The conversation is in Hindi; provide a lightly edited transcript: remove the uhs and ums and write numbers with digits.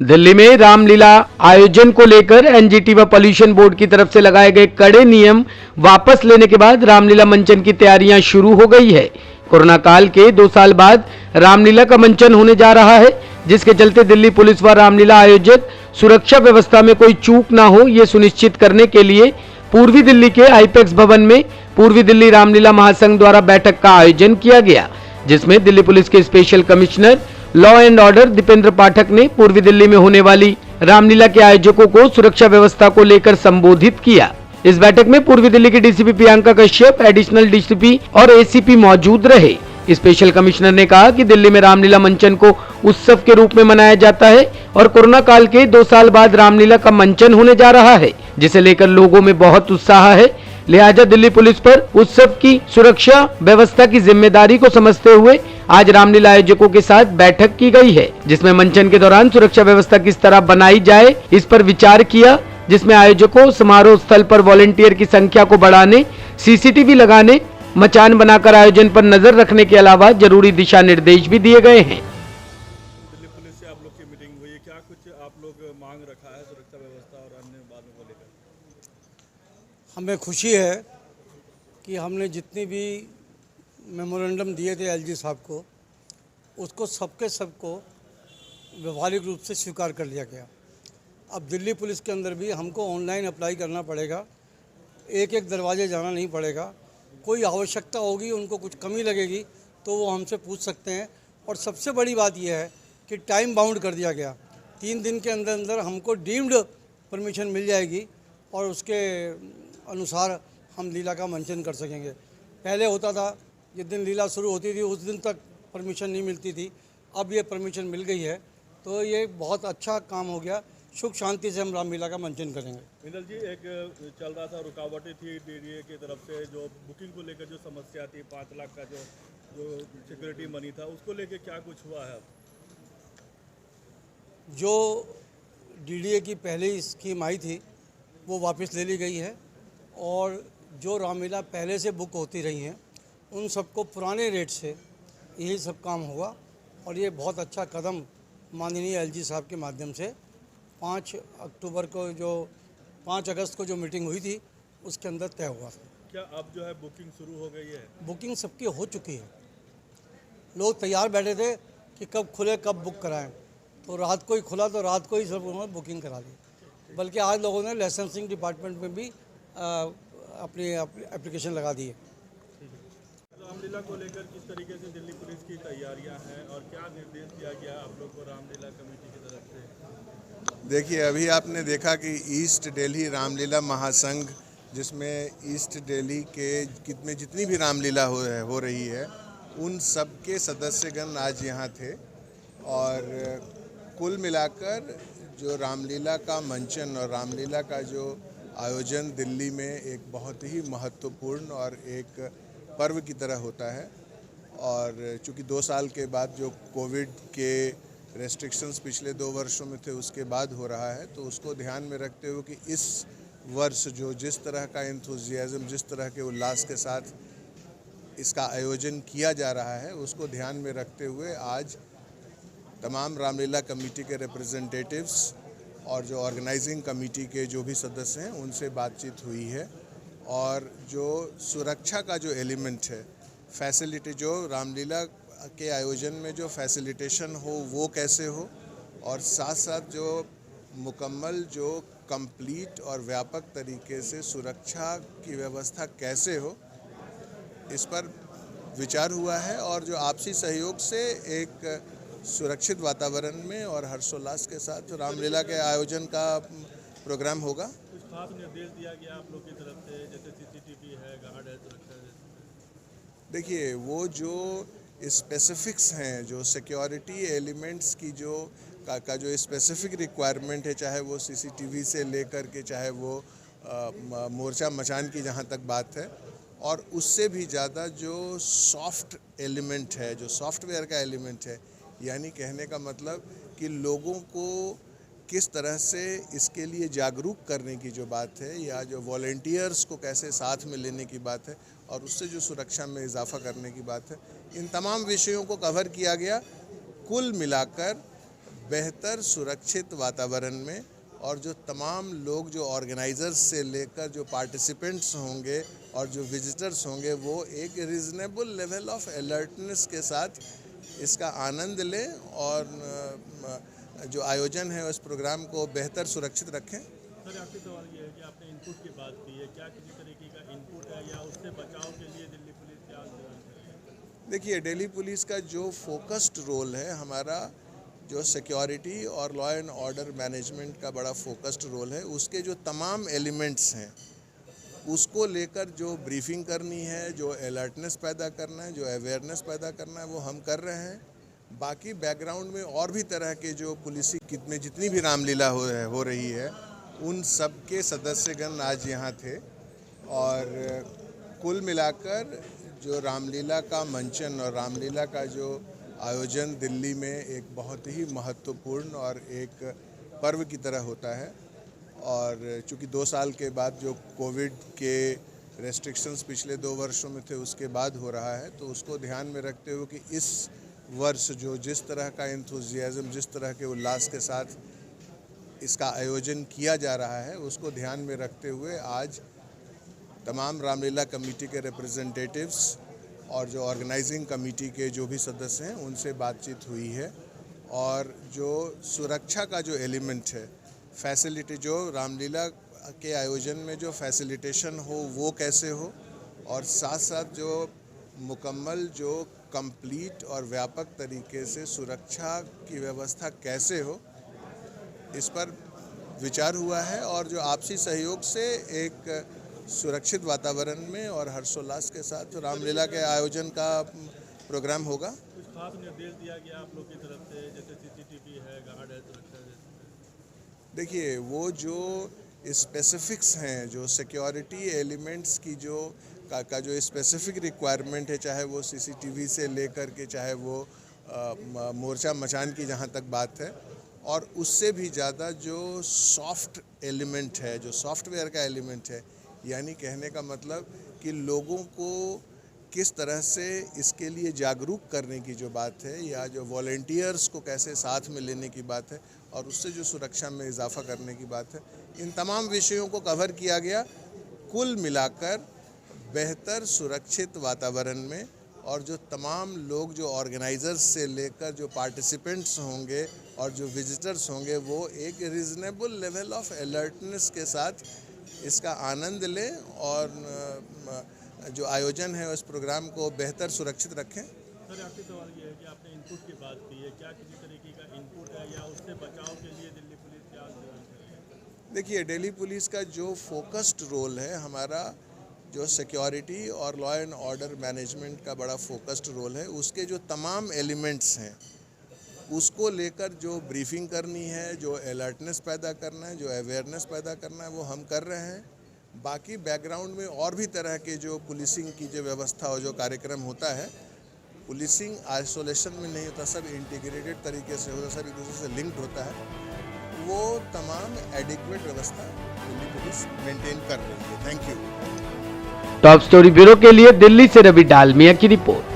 दिल्ली में रामलीला आयोजन को लेकर एनजीटी व पॉल्यूशन बोर्ड की तरफ से लगाए गए कड़े नियम वापस लेने के बाद रामलीला मंचन की तैयारियां शुरू हो गई है। कोरोना काल के 2 साल बाद रामलीला का मंचन होने जा रहा है, जिसके चलते दिल्ली पुलिस व रामलीला आयोजक सुरक्षा व्यवस्था में कोई चूक ना हो, ये सुनिश्चित करने के लिए पूर्वी दिल्ली के आईपेक्स भवन में पूर्वी दिल्ली रामलीला महासंघ द्वारा बैठक का आयोजन किया गया, जिसमें दिल्ली पुलिस के special commissioner law and order Dependra Pathak ने पूर्वी दिल्ली में होने वाली रामलीला के आयोजकों को सुरक्षा व्यवस्था को लेकर संबोधित किया। इस बैठक में पूर्वी दिल्ली की DCP Priyanka Kashyap, additional DCP और एसीपी मौजूद रहे। स्पेशल कमिश्नर ने कहा कि दिल्ली में रामलीला मंचन को उत्सव के रूप में मनाया जाता है और कोरोना काल के 2 साल बाद रामलीला का मंचन होने जा रहा है, जिसे लेकर लोगों में बहुत उत्साह है। लिहाजा दिल्ली पुलिस पर उत्सव की सुरक्षा व्यवस्था की जिम्मेदारी को समझते हुए आज रामलीला आयोजकों के साथ बैठक की गई है, जिसमें मंचन के दौरान सुरक्षा व्यवस्था किस तरह बनाई जाए इस पर विचार किया, जिसमें आयोजकों समारोह स्थल पर वॉलेंटियर की संख्या को बढ़ाने, सीसीटीवी लगाने, मचान बनाकर आयोजन पर नजर रखने के अलावा जरूरी दिशा निर्देश भी दिए गए हैं। दिल्ली पुलिस से आप लोग की मीटिंग हुई है, क्या कुछ आप लोग मांग रखा है सुरक्षा व्यवस्था और अन्य बातों को लेकर? हमें खुशी है कि हमने जितनी भी मेमोरेंडम दिए थे एलजी साहब को, उसको सबको व्यवहारिक रूप से स्वीकार कर लिया गया। अब दिल्ली पुलिस के अंदर भी हमको ऑनलाइन अप्लाई करना पड़ेगा, एक एक दरवाजे जाना नहीं पड़ेगा। कोई आवश्यकता होगी, उनको कुछ कमी लगेगी तो वो हमसे पूछ सकते हैं। और सबसे बड़ी बात यह है कि टाइम बाउंड कर दिया गया, 3 दिन के अंदर अंदर हमको डीम्ड परमिशन मिल जाएगी और उसके अनुसार हम लीला का मंचन कर सकेंगे। पहले होता था जिस दिन लीला शुरू होती थी उस दिन तक परमिशन नहीं मिलती थी, अब ये परमिशन मिल गई है, तो ये बहुत अच्छा काम हो गया। सुख शांति से हम रामलीला का मंचन करेंगे। विनल जी, एक चल रहा था, रुकावटें थी डीडीए की तरफ से, जो बुकिंग को लेकर जो समस्या थी, 5 लाख का जो सिक्योरिटी मनी था, उसको लेकर क्या कुछ हुआ है? जो डीडीए की पहली स्कीम आई थी वो वापस ले ली गई है और जो रामलीला पहले से बुक होती रही हैं उन सबको पुराने रेट से यही सब काम होगा। और ये बहुत अच्छा कदम माननीय एलजी साहब के माध्यम से 5 अगस्त को जो मीटिंग हुई थी उसके अंदर तय हुआ था। क्या अब जो है बुकिंग शुरू हो गई है? बुकिंग सबकी हो चुकी है, लोग तैयार बैठे थे कि कब खुले कब बुक कराएं, तो रात को ही खुला तो रात को ही सब उन्होंने बुकिंग करा ली। बल्कि आज लोगों ने लाइसेंसिंग डिपार्टमेंट में भी अपनी एप्लीकेशन लगा दी है। रामलीला को लेकर किस तरीके से दिल्ली पुलिस की तैयारियां हैं और क्या निर्देश दिया गया आप लोग को रामलीला कमेटी की तरफ से? देखिए, अभी आपने देखा कि ईस्ट दिल्ली रामलीला महासंघ, जिसमें ईस्ट दिल्ली के में जितनी भी रामलीला हो रही है उन सब के सदस्यगण आज यहाँ थे और कुल मिलाकर जो रामलीला का मंचन और रामलीला का जो आयोजन दिल्ली में एक बहुत ही महत्वपूर्ण और एक पर्व की तरह होता है। और चूँकि 2 साल के बाद जो कोविड के रेस्ट्रिक्शंस पिछले 2 वर्षों में थे उसके बाद हो रहा है, तो उसको ध्यान में रखते हुए कि इस वर्ष जो जिस तरह का एंथुजियाज्म, जिस तरह के उल्लास के साथ इसका आयोजन किया जा रहा है, उसको ध्यान में रखते हुए आज तमाम रामलीला कमेटी के रिप्रेजेंटेटिव्स और जो ऑर्गेनाइजिंग कमेटी के जो भी सदस्य हैं उनसे बातचीत हुई है। और जो सुरक्षा का जो एलिमेंट है, फैसिलिटी, जो रामलीला के आयोजन में जो फैसिलिटेशन हो वो कैसे हो और साथ साथ जो मुकम्मल, जो कंप्लीट और व्यापक तरीके से सुरक्षा की व्यवस्था कैसे हो, इस पर विचार हुआ है। और जो आपसी सहयोग से एक सुरक्षित वातावरण में और हर्षोल्लास के साथ रामलीला के आयोजन का प्रोग्राम होगा। कुछ खास निर्देश दिया गया आप लोग की तरफ से, जैसे सीसीटीवी है, गार्ड है, सुरक्षा है? देखिए, वो जो स्पेसिफिक्स हैं, जो सिक्योरिटी एलिमेंट्स की जो स्पेसिफिक रिक्वायरमेंट है, चाहे वो सीसीटीवी से लेकर के, चाहे वो मोर्चा मचान की जहाँ तक बात है, और उससे भी ज़्यादा जो सॉफ्ट एलिमेंट है, जो सॉफ्टवेयर का एलिमेंट है, यानी कहने का मतलब कि लोगों को किस तरह से इसके लिए जागरूक करने की जो बात है, या जो वॉलेंटियर्स को कैसे साथ में लेने की बात है और उससे जो सुरक्षा में इजाफा करने की बात है, इन तमाम विषयों को कवर किया गया। कुल मिलाकर बेहतर सुरक्षित वातावरण में, और जो तमाम लोग जो ऑर्गेनाइजर्स से लेकर जो पार्टिसिपेंट्स होंगे और जो विजिटर्स होंगे वो एक रीज़नेबल लेवल ऑफ अलर्टनेस के साथ इसका आनंद लें और जो आयोजन है उस प्रोग्राम को बेहतर सुरक्षित रखें। सर आखिरी सवाल ये है कि आपने इनपुट की बात की है, क्या किसी तरीके का इनपुट है या उससे बचाव के लिए दिल्ली पुलिस क्या करेगी? देखिए, दिल्ली पुलिस का जो फोकस्ड रोल है, हमारा जो सिक्योरिटी और लॉ एंड ऑर्डर मैनेजमेंट का बड़ा फोकस्ड रोल है, उसके जो तमाम एलिमेंट्स हैं उसको लेकर जो ब्रीफिंग करनी है, जो अलर्टनेस पैदा करना है, जो अवेयरनेस पैदा करना है, वो हम कर रहे हैं। बाकी बैकग्राउंड में और भी तरह के जो पुलिसिंग में जितनी भी रामलीला हो रही है, उन सब के सदस्यगण आज यहाँ थे और कुल मिलाकर जो रामलीला का मंचन और रामलीला का जो आयोजन दिल्ली में एक बहुत ही महत्वपूर्ण और एक पर्व की तरह होता है। और चूँकि 2 साल के बाद जो कोविड के रेस्ट्रिक्शंस पिछले 2 वर्षों में थे उसके बाद हो रहा है, तो उसको ध्यान में रखते हुए कि इस वर्ष जो जिस तरह का एंथुजियाज्म, जिस तरह के उल्लास के साथ इसका आयोजन किया जा रहा है, उसको ध्यान में रखते हुए आज तमाम रामलीला कमेटी के रिप्रेजेंटेटिव्स और जो ऑर्गेनाइजिंग कमेटी के जो भी सदस्य हैं उनसे बातचीत हुई है। और जो सुरक्षा का जो एलिमेंट है, फैसिलिटी जो रामलीला के आयोजन में जो फैसिलिटेशन हो वो कैसे हो, और साथ साथ जो मुकम्मल जो कंप्लीट और व्यापक तरीके से सुरक्षा की व्यवस्था कैसे हो, इस पर विचार हुआ है। और जो आपसी सहयोग से एक सुरक्षित वातावरण में और हर्षोल्लास के साथ रामलीला के आयोजन का प्रोग्राम होगा। कुछ खास निर्देश दिया गया आप लोग की तरफ से, जैसे सीसीटीवी है, गार्ड है, सुरक्षा है? देखिए, वो जो स्पेसिफिक्स हैं, जो सिक्योरिटी एलिमेंट्स की जो जो स्पेसिफिक रिक्वायरमेंट है, चाहे वो सीसीटीवी से लेकर के चाहे वो मोर्चा मचान की जहाँ तक बात है, और उससे भी ज़्यादा जो सॉफ्ट एलिमेंट है, जो सॉफ्टवेयर का एलिमेंट है, यानी कहने का मतलब कि लोगों को किस तरह से इसके लिए जागरूक करने की जो बात है, या जो वॉलंटियर्स को कैसे साथ में लेने की बात है, और उससे जो सुरक्षा में इजाफा करने की बात है, इन तमाम विषयों को कवर किया गया। कुल मिलाकर बेहतर सुरक्षित वातावरण में, और जो तमाम लोग जो ऑर्गेनाइजर्स से लेकर जो पार्टिसिपेंट्स होंगे और जो विजिटर्स होंगे वो एक रीज़नेबल लेवल ऑफ अलर्टनेस के साथ इसका आनंद लें और जो आयोजन है उस प्रोग्राम को बेहतर सुरक्षित रखें। सर आखिरी सवाल ये है कि आपने इनपुट की बात की है, क्या किसी तरीके का इनपुट है या उससे बचाव के लिए दिल्ली पुलिस क्या करेगी? देखिए, दिल्ली पुलिस का जो फोकस्ड रोल है, हमारा जो सिक्योरिटी और लॉ एंड ऑर्डर मैनेजमेंट का बड़ा फोकस्ड रोल है, उसके जो तमाम एलिमेंट्स हैं उसको लेकर जो ब्रीफिंग करनी है, जो अलर्टनेस पैदा करना है, जो अवेयरनेस पैदा करना है, वो हम कर रहे हैं। बाकी बैकग्राउंड में और भी तरह के जो पुलिसिंग की जो व्यवस्था और जो कार्यक्रम होता है, पुलिसिंग आइसोलेशन में नहीं होता, सब इंटीग्रेटेड तरीके से होता, सब एक दूसरे से लिंक्ड होता है। वो तमाम एडिक्वेट व्यवस्था दिल्ली पुलिस मेंटेन कर रही है। Thank you. Top story bureau के लिए दिल्ली से रवि डालमिया की रिपोर्ट।